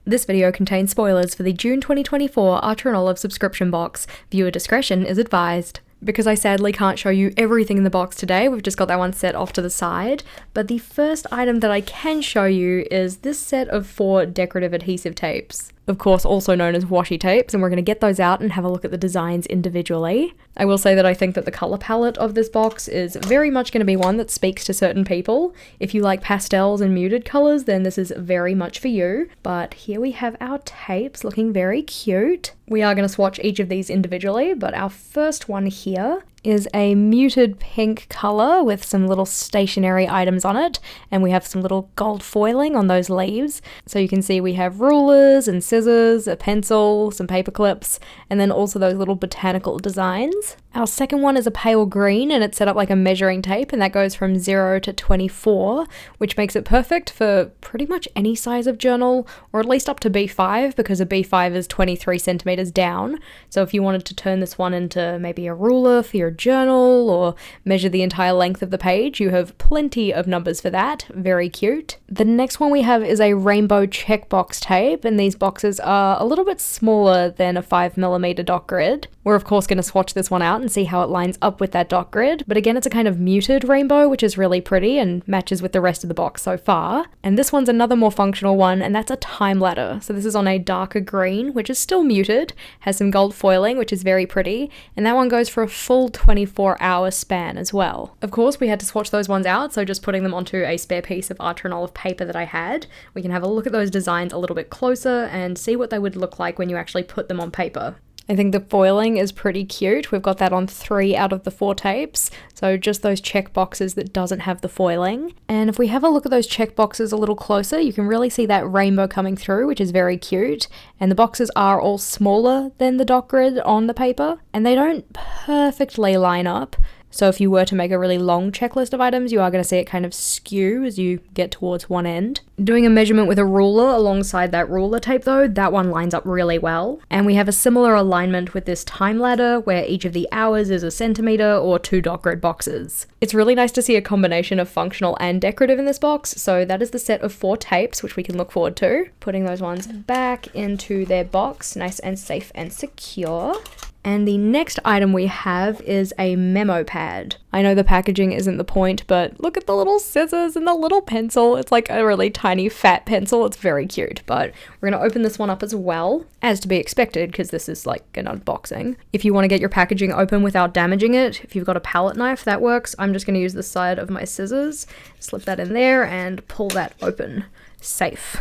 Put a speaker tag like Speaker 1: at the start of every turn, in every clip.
Speaker 1: This video contains spoilers for the June 2024 Archer & Olive subscription box. Viewer discretion is advised. Because I sadly can't show you everything in the box today, we've just got that one set off to the side, but the first item that I can show you is this set of 4 decorative adhesive tapes. Of course, also known as washi tapes, and we're going to get those out and have a look at the designs individually. I will say that I think that the colour palette of this box is very much going to be one that speaks to certain people. If you like pastels and muted colours, then this is very much for you. But here we have our tapes looking very cute. We are going to swatch each of these individually, but our first one here is a muted pink colour with some little stationery items on it, and we have some little gold foiling on those leaves. So you can see we have rulers and scissors, a pencil, some paper clips, and then also those little botanical designs. Our second one is a pale green, and it's set up like a measuring tape, and that goes from 0 to 24, which makes it perfect for pretty much any size of journal, or at least up to B5, because a B5 is 23 centimeters down. So if you wanted to turn this one into maybe a ruler for your journal or measure the entire length of the page, you have plenty of numbers for that. Very cute. The next one we have is a rainbow checkbox tape, and these boxes are a little bit smaller than a 5mm dot grid. We're of course going to swatch this one out and see how it lines up with that dot grid, but again it's a kind of muted rainbow, which is really pretty and matches with the rest of the box so far. And this one's another more functional one, and that's a time ladder. So this is on a darker green, which is still muted, has some gold foiling, which is very pretty, and that one goes for a full 24-hour span as well. Of course we had to swatch those ones out, so just putting them onto a spare piece of Archer & Olive paper that I had, we can have a look at those designs a little bit closer and see what they would look like when you actually put them on paper. I think the foiling is pretty cute. We've got that on 3 out of the 4 tapes, so just those check boxes that doesn't have the foiling. And if we have a look at those check boxes a little closer, you can really see that rainbow coming through, which is very cute. And the boxes are all smaller than the dot grid on the paper, and they don't perfectly line up. So if you were to make a really long checklist of items, you are going to see it kind of skew as you get towards one end. Doing a measurement with a ruler alongside that ruler tape though, that one lines up really well. And we have a similar alignment with this time ladder where each of the hours is a centimeter or 2 dot grid boxes. It's really nice to see a combination of functional and decorative in this box, so that is the set of 4 tapes, which we can look forward to. Putting those ones back into their box, nice and safe and secure. And the next item we have is a memo pad. I know the packaging isn't the point, but look at the little scissors and the little pencil. It's like a really tiny fat pencil. It's very cute, but we're going to open this one up as well, as to be expected, because this is like an unboxing. If you want to get your packaging open without damaging it, if you've got a palette knife, that works. I'm just going to use the side of my scissors, slip that in there and pull that open. Safe.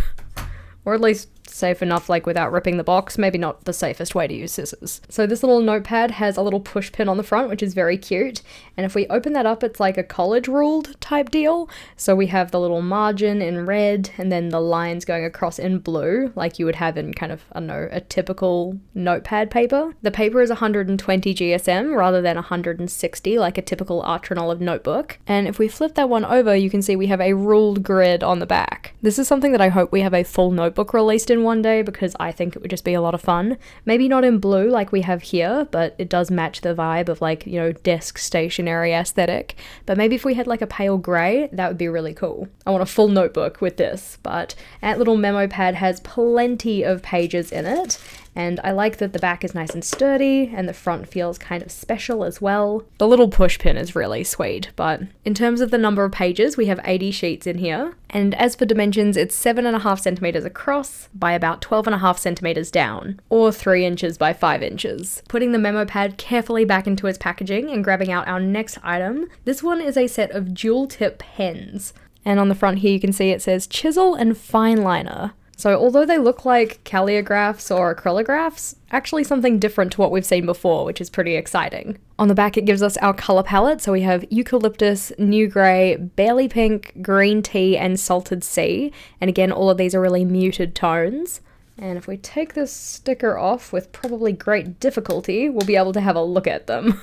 Speaker 1: Or at least safe enough, like without ripping the box. Maybe not the safest way to use scissors. So this little notepad has a little push pin on the front, which is very cute. And if we open that up, it's like a college ruled type deal. So we have the little margin in red and then the lines going across in blue, like you would have in kind of, I don't know, a typical notepad paper. The paper is 120 GSM rather than 160 like a typical Archer & Olive notebook. And if we flip that one over, you can see we have a ruled grid on the back. This is something that I hope we have a full notebook released in one day, because I think it would just be a lot of fun. Maybe not in blue like we have here, but it does match the vibe of like, you know, desk stationery aesthetic. But maybe if we had like a pale grey, that would be really cool. I want a full notebook with this, but that little memo pad has plenty of pages in it. And I like that the back is nice and sturdy and the front feels kind of special as well. The little push pin is really sweet, but in terms of the number of pages, we have 80 sheets in here. And as for dimensions, it's 7.5 centimeters across by about 12.5 centimeters down, or 3 inches by 5 inches. Putting the memo pad carefully back into its packaging and grabbing out our next item, this one is a set of dual tip pens. And on the front here you can see it says chisel and fine liner. So although they look like calligraphs or acrylographs, actually something different to what we've seen before, which is pretty exciting. On the back it gives us our colour palette, so we have eucalyptus, new grey, barley pink, green tea and salted sea, and again all of these are really muted tones. And if we take this sticker off with probably great difficulty, we'll be able to have a look at them.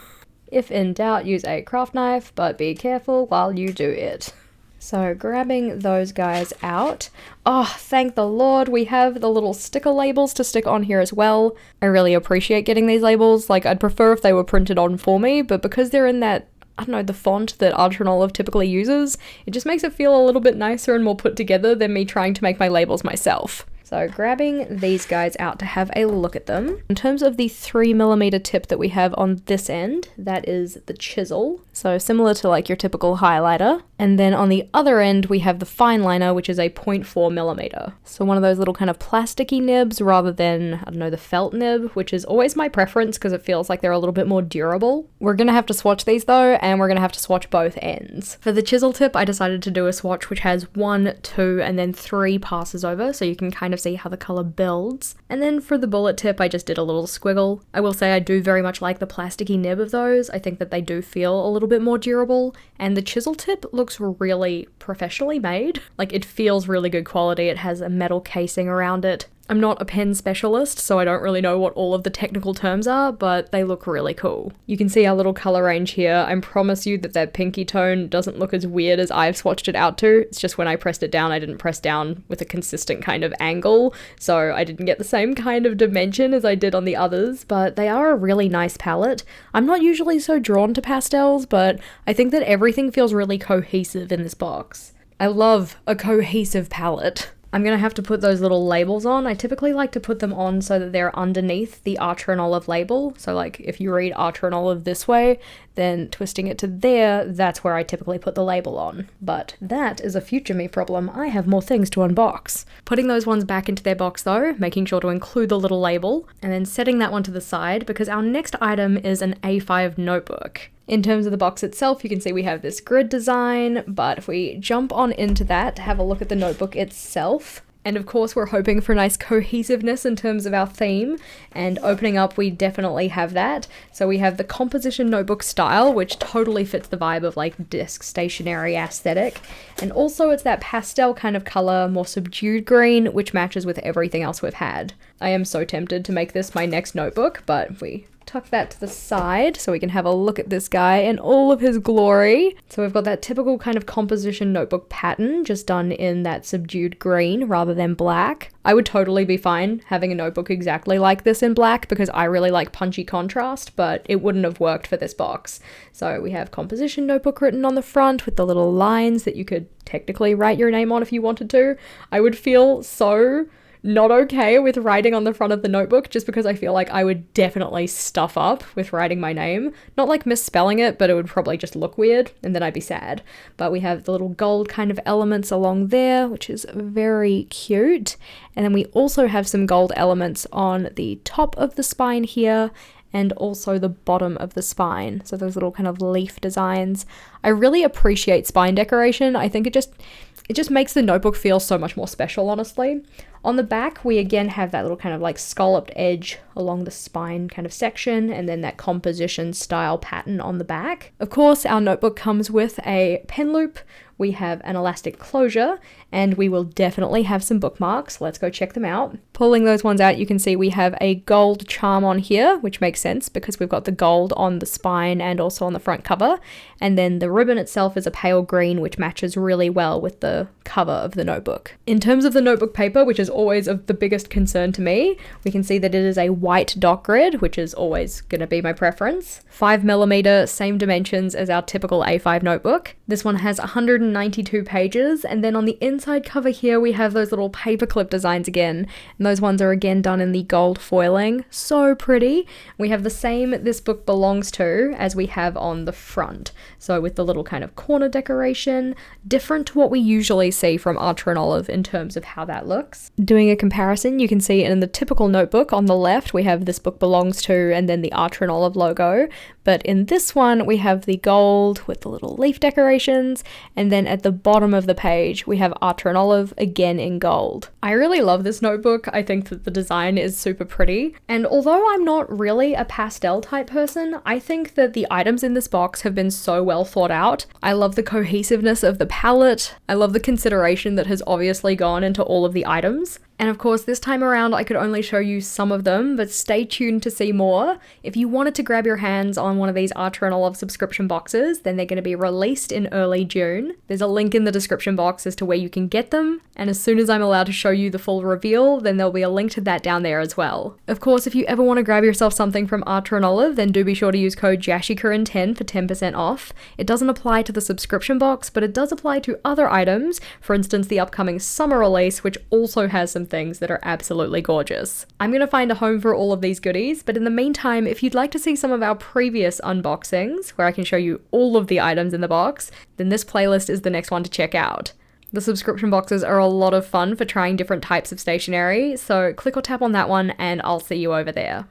Speaker 1: If in doubt, use a craft knife, but be careful while you do it. So grabbing those guys out. Oh, thank the Lord, we have the little sticker labels to stick on here as well. I really appreciate getting these labels. Like, I'd prefer if they were printed on for me, but because they're in that, I don't know, the font that Archer & Olive typically uses, it just makes it feel a little bit nicer and more put together than me trying to make my labels myself. So grabbing these guys out to have a look at them. In terms of the 3mm tip that we have on this end, that is the chisel. So similar to like your typical highlighter. And then on the other end, we have the fine liner, which is a 0.4mm. So one of those little kind of plasticky nibs rather than, I don't know, the felt nib, which is always my preference because it feels like they're a little bit more durable. We're gonna have to swatch these though, and we're gonna have to swatch both ends. For the chisel tip, I decided to do a swatch which has 1, 2, and then 3 passes over, so you can kind of see how the color builds. And then for the bullet tip, I just did a little squiggle. I will say I do very much like the plasticky nib of those. I think that they do feel a little bit more durable, and the chisel tip looks really professionally made. Like, it feels really good quality. It has a metal casing around it. I'm not a pen specialist, so I don't really know what all of the technical terms are, but they look really cool. You can see our little color range here. I promise you that that pinky tone doesn't look as weird as I've swatched it out to. It's just when I pressed it down, I didn't press down with a consistent kind of angle, so I didn't get the same kind of dimension as I did on the others, but they are a really nice palette. I'm not usually so drawn to pastels, but I think that everything feels really cohesive in this box. I love a cohesive palette. I'm gonna have to put those little labels on. I typically like to put them on so that they're underneath the Archer and Olive label. So like if you read Archer and Olive this way, then twisting it to there, that's where I typically put the label on. But that is a future me problem. I have more things to unbox. Putting those ones back into their box though, making sure to include the little label, and then setting that one to the side because our next item is an A5 notebook. In terms of the box itself, you can see we have this grid design, but if we jump on into that to have a look at the notebook itself, and of course we're hoping for nice cohesiveness in terms of our theme, and opening up we definitely have that. So we have the composition notebook style, which totally fits the vibe of like desk stationery aesthetic, and also it's that pastel kind of color, more subdued green, which matches with everything else we've had. I am so tempted to make this my next notebook, but if we tuck that to the side so we can have a look at this guy in all of his glory. So we've got that typical kind of composition notebook pattern, just done in that subdued green rather than black. I would totally be fine having a notebook exactly like this in black because I really like punchy contrast, but it wouldn't have worked for this box. So we have composition notebook written on the front with the little lines that you could technically write your name on if you wanted to. I would feel so not okay with writing on the front of the notebook just because I feel like I would definitely stuff up with writing my name. Not like misspelling it, but it would probably just look weird and then I'd be sad. But we have the little gold kind of elements along there, which is very cute. And then we also have some gold elements on the top of the spine here and also the bottom of the spine. So those little kind of leaf designs. I really appreciate spine decoration. I think it just makes the notebook feel so much more special, honestly. On the back, we again have that little kind of like scalloped edge along the spine kind of section, and then that composition style pattern on the back. Of course, our notebook comes with a pen loop. We have an elastic closure, and we will definitely have some bookmarks. Let's go check them out. Pulling those ones out, you can see we have a gold charm on here, which makes sense because we've got the gold on the spine and also on the front cover. And then the ribbon itself is a pale green, which matches really well with the cover of the notebook. In terms of the notebook paper, which is always of the biggest concern to me, we can see that it is a white dot grid, which is always going to be my preference. 5mm, same dimensions as our typical A5 notebook. This one has 192 pages, and then on the inside cover here we have those little paperclip designs again, and those ones are again done in the gold foiling. So pretty. We have the same This Book Belongs To as we have on the front, so with the little kind of corner decoration, different to what we usually see from Archer and Olive in terms of how that looks. Doing a comparison, you can see in the typical notebook on the left we have This Book Belongs To and then the Archer and Olive logo, but in this one we have the gold with the little leaf decorations, and then at the bottom of the page we have Archer and Olive again in gold. I really love this notebook. I think that the design is super pretty, and although I'm not really a pastel type person, I think that the items in this box have been so well thought out. I love the cohesiveness of the palette. I love the consideration that has obviously gone into all of the items. And of course, this time around I could only show you some of them, but stay tuned to see more. If you wanted to grab your hands on one of these Archer and Olive subscription boxes, then they're going to be released in early June. There's a link in the description box as to where you can get them, and as soon as I'm allowed to show you the full reveal, then there'll be a link to that down there as well. Of course, if you ever want to grab yourself something from Archer and Olive, then do be sure to use code JashiiCorrin10 for 10% off. It doesn't apply to the subscription box, but it does apply to other items, for instance the upcoming summer release, which also has some some things that are absolutely gorgeous. I'm gonna find a home for all of these goodies, but in the meantime, if you'd like to see some of our previous unboxings, where I can show you all of the items in the box, then this playlist is the next one to check out. The subscription boxes are a lot of fun for trying different types of stationery, so click or tap on that one and I'll see you over there.